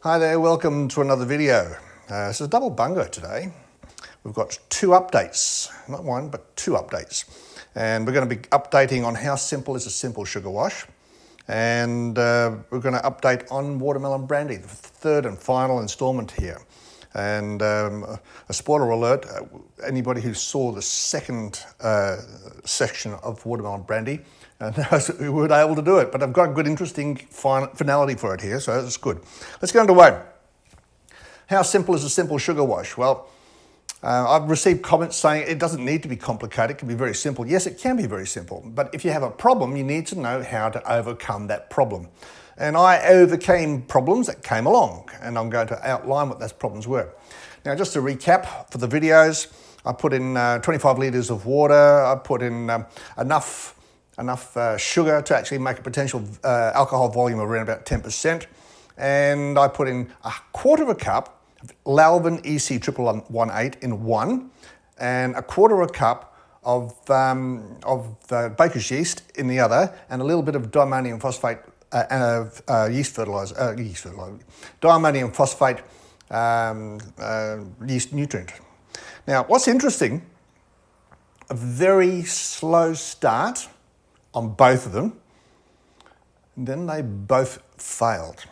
Hi there, welcome to another video. This is a double bungo today. We've got two updates, not one, but two updates. And we're going to be updating on how simple is a simple sugar wash. And we're going to update on watermelon brandy, the third and final installment here. And a spoiler alert, anybody who saw the second section of watermelon brandy knows that we weren't able to do it, but I've got a good, interesting finality for it here, so that's good. Let's get underway. How simple is a simple sugar wash? Well, I've received comments saying it doesn't need to be complicated, it can be very simple. Yes, it can be very simple, but if you have a problem, you need to know how to overcome that problem. And I overcame problems that came along, and I'm going to outline what those problems were. Now, just to recap for the videos, I put in 25 litres of water, I put in enough sugar to actually make a potential alcohol volume of around about 10%, and I put in a quarter of a cup of Melon EC 1118 in one, and a quarter of a cup of baker's yeast in the other, and a little bit of diammonium phosphate yeast fertilizer, diammonium phosphate yeast nutrient. Now, what's interesting, a very slow start on both of them, and then they both failed.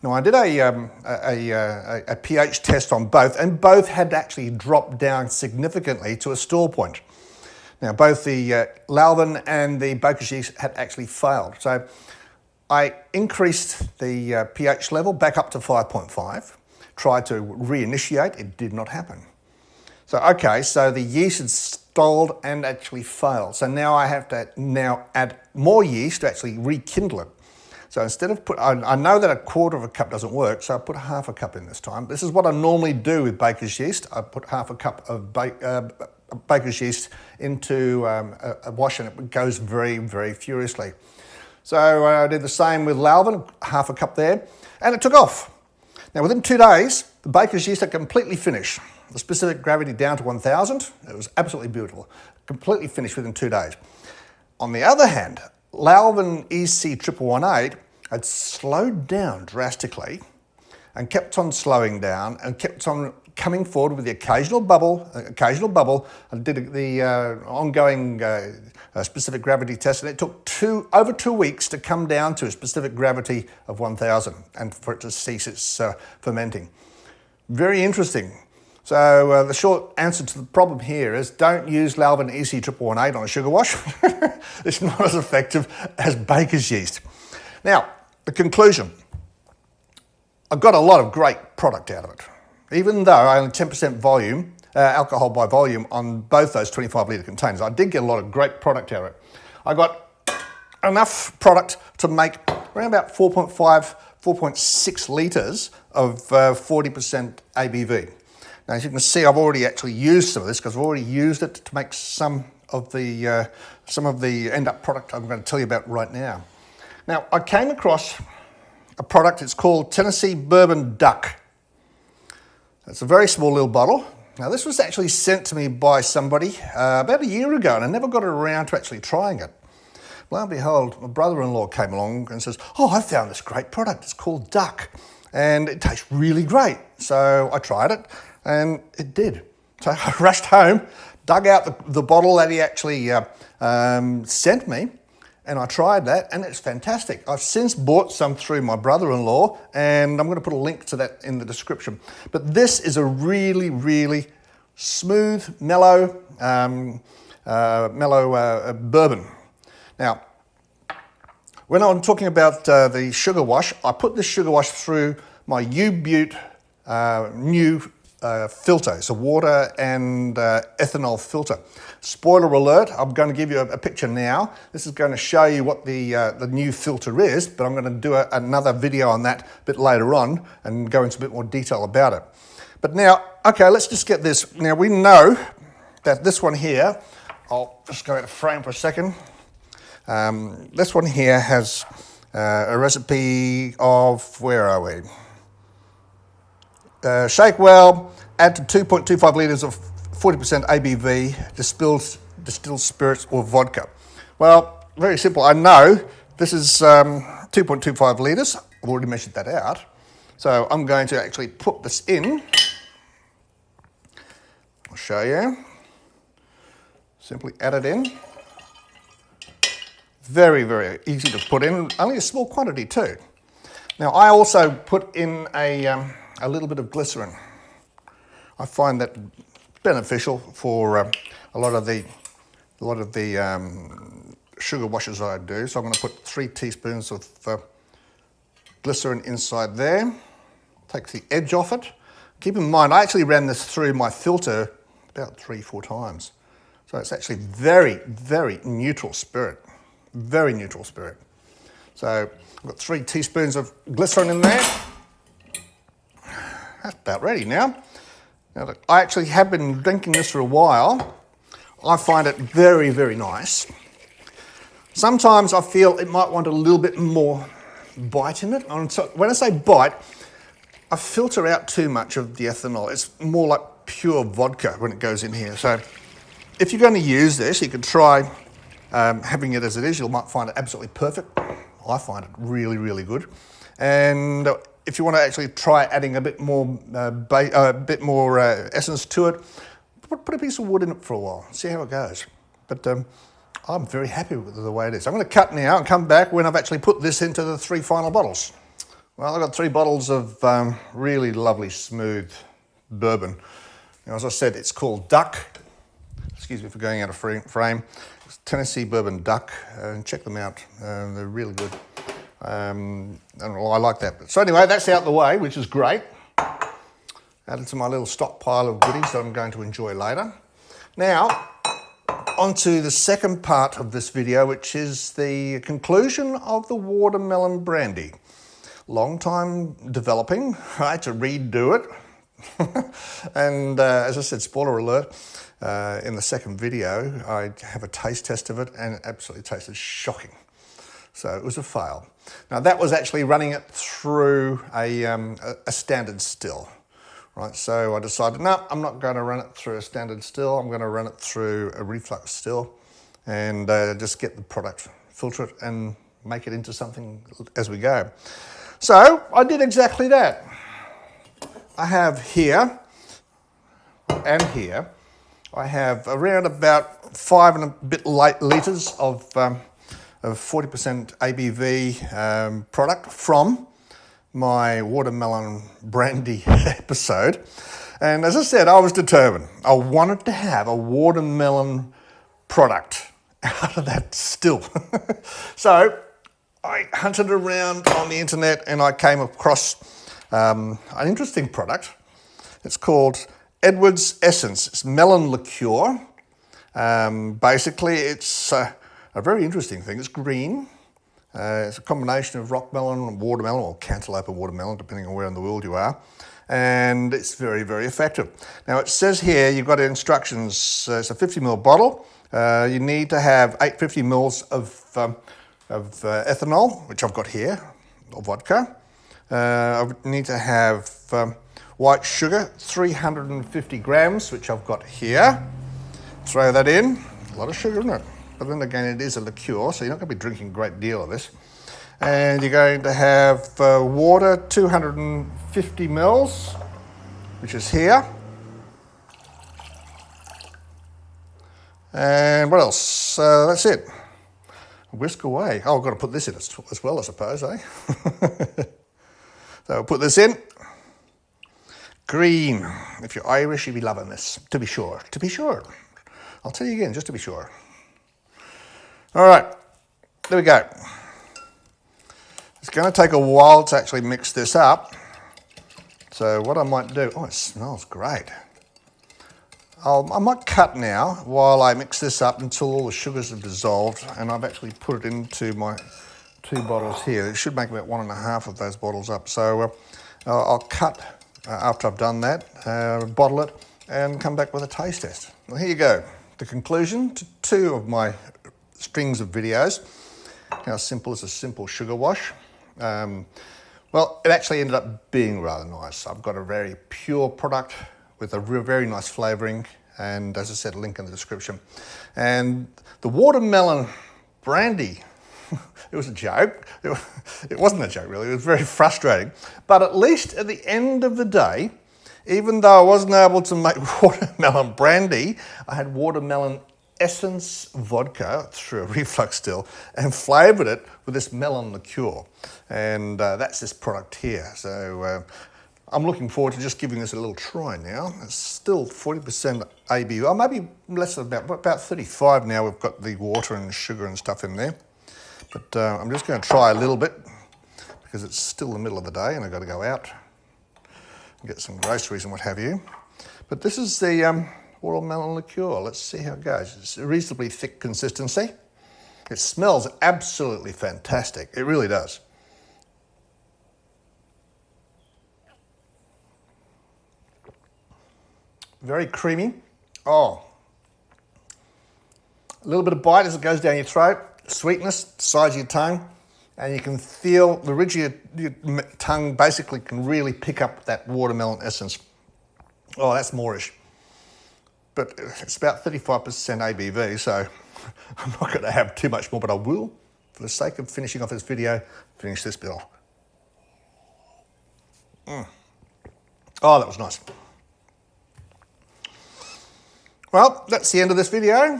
Now, I did a pH test on both, and both had actually dropped down significantly to a store point. Now, both the Melon and the baker's yeast had actually failed. So I increased the pH level back up to 5.5, tried to reinitiate, it did not happen. So, okay, so the yeast had stalled and actually failed. So now I have to add more yeast to actually rekindle it. So instead of I know that a quarter of a cup doesn't work, so I put half a cup in this time. This is what I normally do with baker's yeast. I put half a cup of baker's yeast into a wash, and it goes very, very furiously. So I did the same with Melon, half a cup there, and it took off. Now, within 2 days, the baker's yeast had completely finished. The specific gravity down to 1000. It was absolutely beautiful. Completely finished within 2 days. On the other hand, Melon EC 1118 had slowed down drastically and kept on slowing down and kept on coming forward with the occasional bubble, and did the ongoing specific gravity test, and it took over 2 weeks to come down to a specific gravity of 1000 and for it to cease its fermenting. Very interesting. So the short answer to the problem here is don't use Melon EC 1118 on a sugar wash. It's not as effective as baker's yeast. Now, the conclusion. I got a lot of great product out of it. Even though I only 10% volume, alcohol by volume on both those 25 litre containers, I did get a lot of great product out of it. I got enough product to make around about 4.6 litres of 40% ABV. Now, as you can see, I've already actually used some of this because I've already used it to make some of the end-up product I'm going to tell you about right now. Now, I came across a product, it's called Tennessee Bourbon Duck. It's a very small little bottle. Now, this was actually sent to me by somebody about a year ago, and I never got around to actually trying it. Lo and behold, my brother-in-law came along and says, "Oh, I found this great product. It's called Duck, and it tastes really great." So I tried it, and it did. So I rushed home, dug out the bottle that he actually sent me, and I tried that, and it's fantastic. I've since bought some through my brother-in-law, and I'm going to put a link to that in the description. But this is a really, really smooth, mellow bourbon. Now, when I'm talking about the sugar wash, I put this sugar wash through my U-Butte new filter. It's a water and ethanol filter. Spoiler alert, I'm going to give you a picture now. This is going to show you what the new filter is, but I'm going to do another video on that a bit later on and go into a bit more detail about it. But now, okay, let's just get this. Now, we know that this one here, I'll just go out of frame for a second. This one here has a recipe of, where are we? Shake well, add to 2.25 litres of 40% ABV, distilled spirits or vodka. Well, very simple. I know this is 2.25 litres. I've already measured that out. So I'm going to actually put this in. I'll show you. Simply add it in. Very, very easy to put in, only a small quantity too. Now I also put in a little bit of glycerin. I find that beneficial for a lot of the sugar washes I do. So I'm going to put 3 teaspoons of glycerin inside there. Takes the edge off it. Keep in mind, I actually ran this through my filter about 3-4 times. So it's actually very, very neutral spirit. Very neutral spirit. So I've got 3 teaspoons of glycerin in there. That's about ready now. Now look, I actually have been drinking this for a while. I find it very, very nice. Sometimes I feel it might want a little bit more bite in it. And so when I say bite, I filter out too much of the ethanol. It's more like pure vodka when it goes in here. So if you're going to use this, you can try having it as it is. You might find it absolutely perfect. I find it really, really good. And if you want to actually try adding a bit more, essence to it, put a piece of wood in it for a while. See how it goes. But I'm very happy with the way it is. I'm going to cut now and come back when I've actually put this into the 3 final bottles. Well, I've got 3 bottles of really lovely, smooth bourbon. Now, as I said, it's called Duck. Excuse me for going out of frame. It's Tennessee Bourbon Duck. Check them out. They're really good. And I like that. So anyway, that's out the way, which is great. Added to my little stockpile of goodies that I'm going to enjoy later. Now, on to the second part of this video, which is the conclusion of the watermelon brandy. Long time developing. I had to redo it. And as I said, spoiler alert, in the second video, I have a taste test of it and it absolutely tasted shocking. So it was a fail. Now that was actually running it through a standard still. Right, so I decided, no, I'm not going to run it through a standard still. I'm going to run it through a reflux still and just get the product, filter it and make it into something as we go. So I did exactly that. I have here and here, I have around about 5 and a bit litres of 40% ABV product from my watermelon brandy episode. And as I said, I was determined. I wanted to have a watermelon product out of that still. So I hunted around on the internet and I came across an interesting product. It's called Edwards Essence. It's melon liqueur. Basically, it's a very interesting thing. It's green. It's a combination of rock melon and watermelon, or cantaloupe and watermelon, depending on where in the world you are. And it's very, very effective. Now, it says here, you've got instructions. It's a 50ml bottle. You need to have 850 mils of ethanol, which I've got here, or vodka. I need to have white sugar, 350 grams, which I've got here. Throw that in. A lot of sugar, isn't it? But then again, it is a liqueur, so you're not going to be drinking a great deal of this. And you're going to have water, 250 mils, which is here. And what else? That's it. Whisk away. Oh, I've got to put this in as well, I suppose, eh? So I'll put this in. Green. If you're Irish, you'll be loving this, to be sure. To be sure. I'll tell you again, just to be sure. All right, there we go. It's going to take a while to actually mix this up. So what I might do, oh, it smells great. I might cut now while I mix this up until all the sugars have dissolved, and I've actually put it into my 2 bottles here. It should make about 1.5 of those bottles up. So I'll cut after I've done that, bottle it, and come back with a taste test. Well, here you go. The conclusion to 2 of my strings of videos. How simple is a simple sugar wash? Well, it actually ended up being rather nice. I've got a very pure product with a very nice flavouring, and as I said, a link in the description. And the watermelon brandy, It was a joke. It wasn't a joke, really. It was very frustrating. But at least at the end of the day, even though I wasn't able to make watermelon brandy, I had watermelon essence vodka through a reflux still and flavoured it with this melon liqueur. And that's this product here. So I'm looking forward to just giving this a little try now. It's still 40% ABV, or maybe less than about 35 now. We've got the water and sugar and stuff in there. But I'm just going to try a little bit because it's still the middle of the day and I've got to go out and get some groceries and what have you. But this is the watermelon liqueur. Let's see how it goes. It's a reasonably thick consistency. It smells absolutely fantastic. It really does. Very creamy. Oh, a little bit of bite as it goes down your throat. Sweetness, size of your tongue, and you can feel the ridge of your tongue basically can really pick up that watermelon essence. Oh, that's moreish. But it's about 35% ABV, so I'm not going to have too much more, but I will, for the sake of finishing off this video, finish this bit off. Oh, that was nice. Well, that's the end of this video.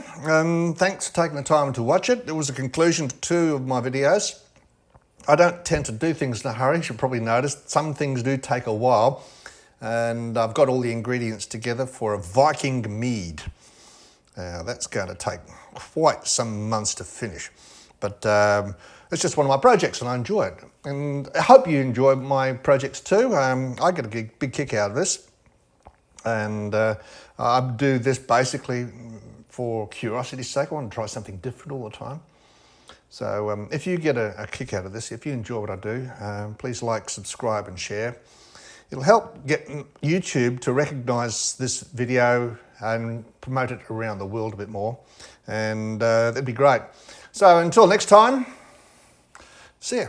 Thanks for taking the time to watch it. It was a conclusion to 2 of my videos. I don't tend to do things in a hurry. You should probably notice some things do take a while. And I've got all the ingredients together for a Viking mead. That's going to take quite some months to finish. But it's just one of my projects and I enjoy it. And I hope you enjoy my projects too. I get a big kick out of this. And I do this basically for curiosity's sake. I want to try something different all the time. So if you get a kick out of this, if you enjoy what I do, please like, subscribe and share. It'll help get YouTube to recognise this video and promote it around the world a bit more. And that'd be great. So until next time, see ya.